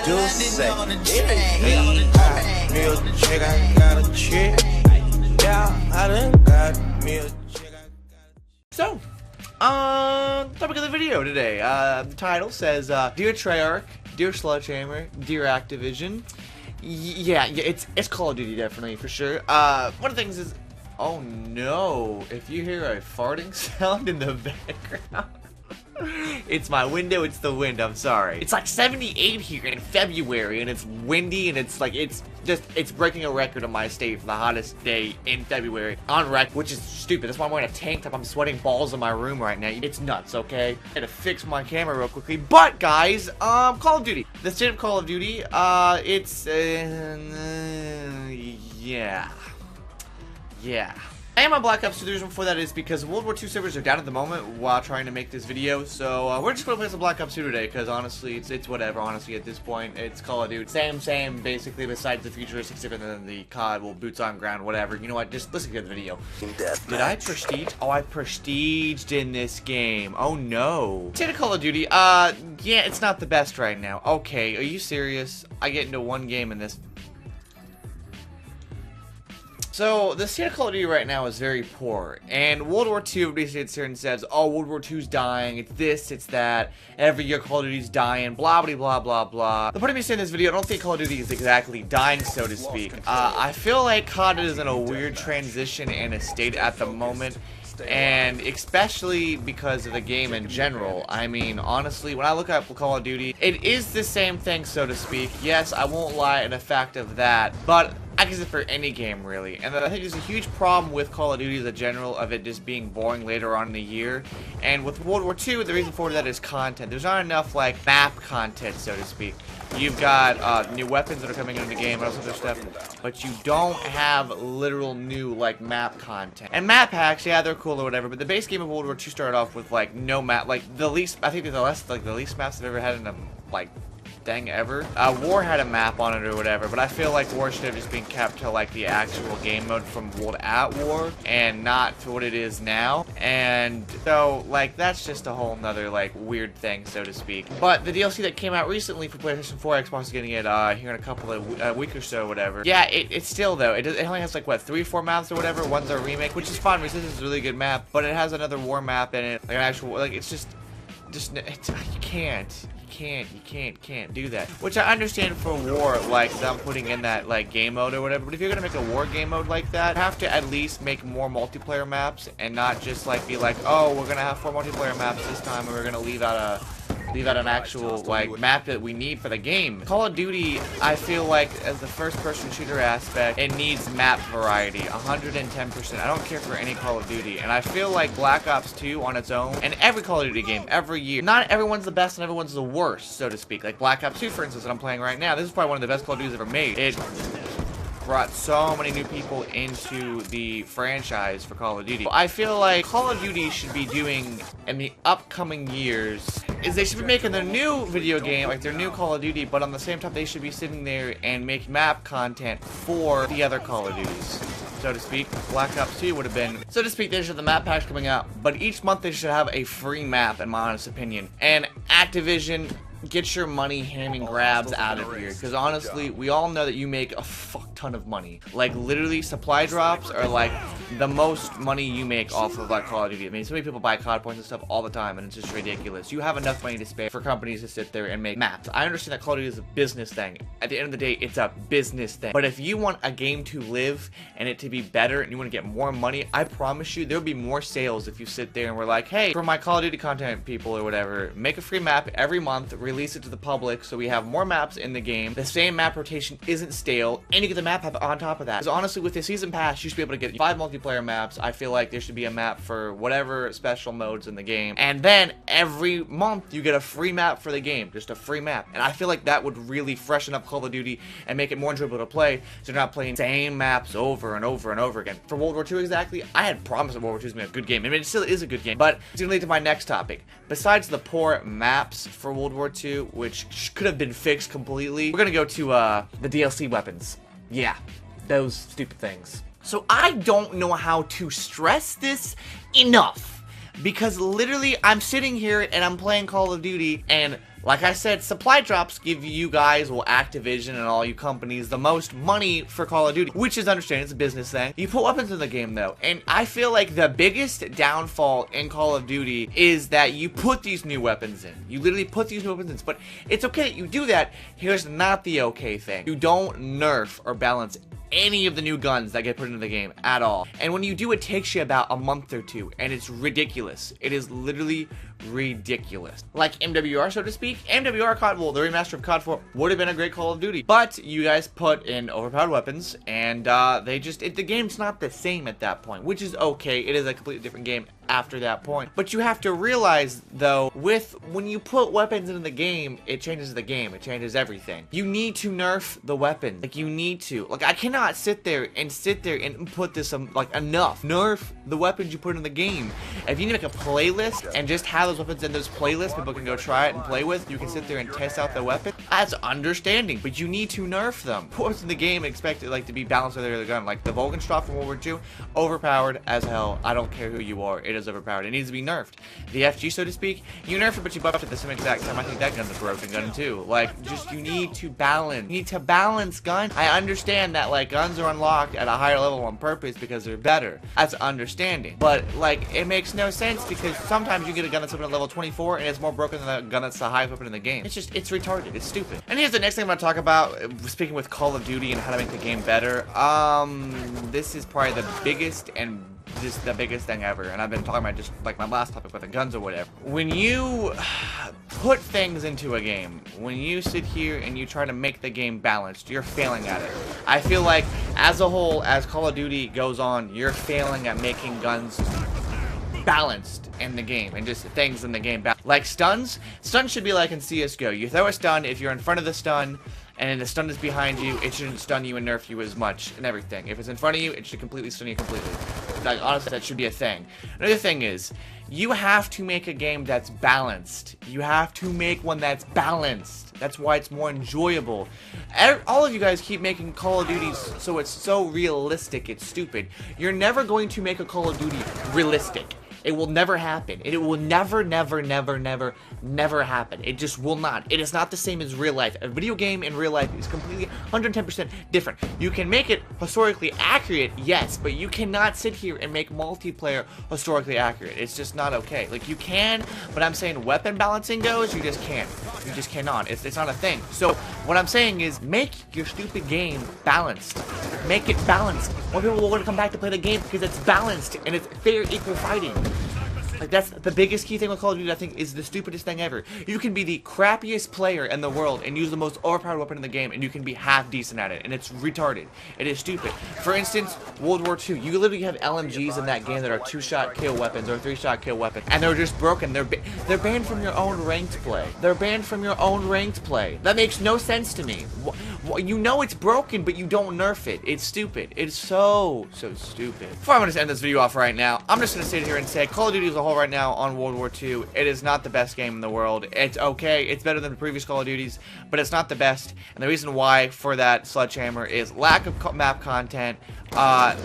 do say, me a chick, I got a chick. Yeah, I done got me a chick. So, topic of the video today. The title says, Dear Treyarch, Dear Sledgehammer, Dear Activision. Yeah, it's Call of Duty definitely, for sure. One of the things is, oh no, if you hear a farting sound in the background, it's my window, it's the wind, I'm sorry. It's like 78 here in February, and it's windy, and it's like, it's breaking a record on my state for the hottest day in February on record, which is stupid. That's why I'm wearing a tank top. I'm sweating balls in my room right now. It's nuts, okay? I had to fix my camera real quickly. But guys, Call of Duty. The state of Call of Duty, yeah. I am on Black Ops 2. The reason for that is because World War II servers are down at the moment while trying to make this video. So we're just going to play some Black Ops 2 today because honestly, it's whatever. Honestly, at this point, it's Call of Duty. Same, basically, besides the futuristics different than the COD, well, boots on ground, whatever. You know what? Just listen to the video. Did I prestige? Oh, I prestiged in this game. Oh, no. State of Call of Duty, yeah, it's not the best right now. Okay, are you serious? I get into one game in this. So, the state of Call of Duty right now is very poor, and World War II, everybody sits here and says, oh, World War II's dying, it's this, it's that, every year Call of Duty's dying, blah, blah, blah, blah, blah. The point of me saying this video, I don't think Call of Duty is exactly dying, so to speak. I feel like COD is in a weird transition and a state at the moment, and especially because of the game in general. I mean, honestly, when I look at Call of Duty, it is the same thing, so to speak. Yes, I won't lie in the fact of that, but I guess it's for any game, really. And I think there's a huge problem with Call of Duty as a general of it just being boring later on in the year. And with World War II, the reason for that is content. There's not enough, like, map content, so to speak. You've got new weapons that are coming into the game and all sorts of stuff, but you don't have literal new, like, map content. And map packs, yeah, they're cool or whatever, but the base game of World War II started off with, like, no map, like, the least, I think the least maps I've ever had in a, like, thing ever. War had a map on it or whatever, but I feel like War should have just been kept to like the actual game mode from World at War and not to what it is now. And so like that's just a whole nother like weird thing, so to speak. But the DLC that came out recently for PlayStation 4, Xbox is getting it here in a couple of week or so, whatever. Yeah, it's still though. It only has like what 3-4 maps or whatever. One's a remake, which is fine because this is a really good map, but it has another War map in it, like an actual like it's just you can't do that. Which I understand for War, like them putting in that like game mode or whatever. But if you're gonna make a War game mode like that, you have to at least make more multiplayer maps and not just like be like, oh, we're gonna have 4 multiplayer maps this time and we're gonna leave out an actual like map that we need for the game. Call of Duty, I feel like as the first-person shooter aspect, it needs map variety, 110%. I don't care for any Call of Duty, and I feel like Black Ops 2 on its own, and every Call of Duty game, every year, not everyone's the best and everyone's the worst, so to speak. Like Black Ops 2, for instance, that I'm playing right now, this is probably one of the best Call of Duties ever made. It brought so many new people into the franchise for Call of Duty. I feel like Call of Duty should be doing in the upcoming years is they should be making their new video game, like their new Call of Duty, but on the same time they should be sitting there and make map content for the other Call of Duties, so to speak. Black Ops 2 would have been, so to speak, they should have the map packs coming out, but each month they should have a free map, in my honest opinion. And Activision, get your money hand grabs out of here, because honestly, we all know that you make a fuck ton of money. Like literally, supply drops are like the most money you make off of like Call of Duty. I mean, so many people buy COD points and stuff all the time, and it's just ridiculous. You have enough money to spare for companies to sit there and make maps. I understand that Call of Duty is a business thing. At the end of the day, it's a business thing. But if you want a game to live and it to be better, and you want to get more money, I promise you, there'll be more sales if you sit there and we're like, hey, for my Call of Duty content people or whatever, make a free map every month, release it to the public so we have more maps in the game. The same map rotation isn't stale, and you get the map on top of that. Because honestly, with the season pass, you should be able to get 5 multiplayer maps. I feel like there should be a map for whatever special modes in the game. And then every month you get a free map for the game. Just a free map. And I feel like that would really freshen up Call of Duty and make it more enjoyable to play, so you're not playing same maps over and over and over again. For World War II exactly, I had promised that World War II was going to be a good game. I mean, it still is a good game, but it's going to lead to my next topic. Besides the poor maps for World War II, which could have been fixed completely, we're going to go to the DLC weapons. Yeah, those stupid things. So I don't know how to stress this enough. Because literally, I'm sitting here and I'm playing Call of Duty, and like I said, supply drops give you guys, well, Activision and all you companies, the most money for Call of Duty, which is understandable, it's a business thing. You put weapons in the game, though, and I feel like the biggest downfall in Call of Duty is that you put these new weapons in. You literally put these new weapons in, but it's okay that you do that. Here's not the okay thing. You don't nerf or balance any of the new guns that get put into the game at all. And when you do, it takes you about a month or two, and it's ridiculous. It is literally ridiculous. Like MWR, so to speak. MWR COD, well, the remaster of COD 4 would have been a great Call of Duty, but you guys put in overpowered weapons, and the game's not the same at that point, which is okay. It is a completely different game after that point. But you have to realize, though, when you put weapons into the game, it changes the game. It changes everything. You need to nerf the weapon. Like, you need to. Like, I cannot sit there and put this, like, enough. Nerf the weapons you put in the game. If you need to make a playlist and just have those weapons in those playlists, people can go try it and play with, you can sit there and test out the weapon. That's understanding, but you need to nerf them. Put what's in the game and expect it, like, to be balanced with their gun. Like, the Volkenstrafe from World War II, overpowered as hell. I don't care who you are. It is overpowered. It needs to be nerfed. The FG, so to speak, you nerf it, but you buff it at the same exact time. I think that gun's a broken gun, too. Like, just, you need to balance. You need to balance guns. I understand that, like, guns are unlocked at a higher level on purpose because they're better. That's understanding. But, like, it makes no sense because sometimes you get a gun that's up at level 24 and it's more broken than the gun that's the highest weapon in the game. It's just, it's retarded. It's stupid. And here's the next thing I'm going to talk about, speaking with Call of Duty and how to make the game better. This is probably the biggest and just the biggest thing ever, and I've been talking about just like my last topic with the guns or whatever. When you put things into a game, when you sit here and you try to make the game balanced, you're failing at it. I feel like as a whole, as Call of Duty goes on, you're failing at making guns balanced in the game and just things in the game. Like stuns should be like in CSGO. You throw a stun, if you're in front of the stun and the stun is behind you, it shouldn't stun you and nerf you as much and everything. If it's in front of you, it should completely stun you completely. Like, honestly, that should be a thing. Another thing is, you have to make a game that's balanced. You have to make one that's balanced. That's why it's more enjoyable. All of you guys keep making Call of Duties so it's so realistic, it's stupid. You're never going to make a Call of Duty realistic. It will never happen. It will never happen. It just will not. It is not the same as real life. A video game in real life is completely 110% different. You can make it historically accurate, yes, but you cannot sit here and make multiplayer historically accurate. It's just not okay. Like, you can, but I'm saying weapon balancing goes, you just can't. You just cannot. It's not a thing. So what I'm saying is, make your stupid game balanced. Make it balanced. More people will want to come back to play the game because it's balanced and it's fair, equal fighting. Like, that's the biggest key thing with Call of Duty, I think, is the stupidest thing ever. You can be the crappiest player in the world and use the most overpowered weapon in the game, and you can be half decent at it, and it's retarded. It is stupid. For instance, World War II, you literally have LMGs in that game that are 2-shot kill weapons or 3-shot kill weapons, and they're just broken. They're banned from your own ranked play. They're banned from your own ranked play. That makes no sense to me. You know it's broken, but you don't nerf it. It's stupid. It's so stupid. Before I'm going to end this video off right now, I'm just going to sit here and say Call of Duty as a whole right now on World War II, it is not the best game in the world. It's okay. It's better than the previous Call of Duties, but it's not the best. And the reason why for that, Sledgehammer, is lack of map content, not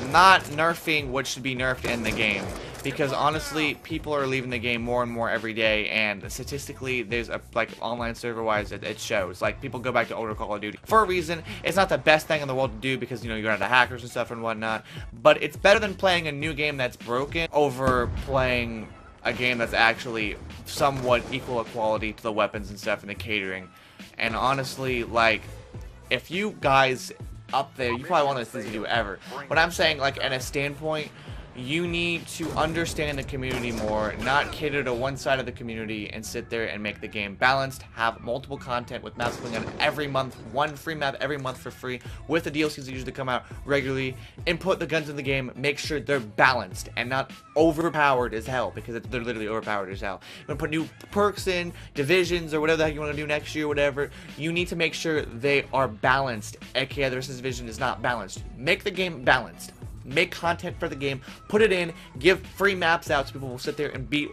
nerfing what should be nerfed in the game. Because honestly, people are leaving the game more and more every day, and statistically, there's like online server-wise, it shows. Like, people go back to older Call of Duty for a reason. It's not the best thing in the world to do because, you know, you're into hackers and stuff and whatnot. But it's better than playing a new game that's broken over playing a game that's actually somewhat equal equality to the weapons and stuff and the catering. And honestly, like, if you guys up there, you probably want this thing to do ever. But I'm saying, like, at a standpoint, you need to understand the community more, not cater to one side of the community and sit there and make the game balanced, have multiple content with maps coming out every month, one free map every month for free, with the DLCs that usually come out regularly, and put the guns in the game, make sure they're balanced and not overpowered as hell, because they're literally overpowered as hell. You're gonna put new perks in, divisions, or whatever the heck you want to do next year, whatever, you need to make sure they are balanced, aka the rest of this division is not balanced. Make the game balanced. Make content for the game, put it in, give free maps out so people will sit there and be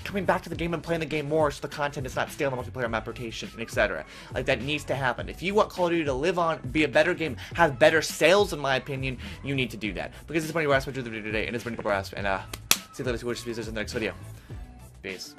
coming back to the game and playing the game more so the content is not stale in the multiplayer map rotation, and etc. Like, that needs to happen. If you want Call of Duty to live on, be a better game, have better sales, in my opinion, you need to do that. Because it's been Rasp, the video today, and it's been Rasp, and see you later, see you in the next video. Peace.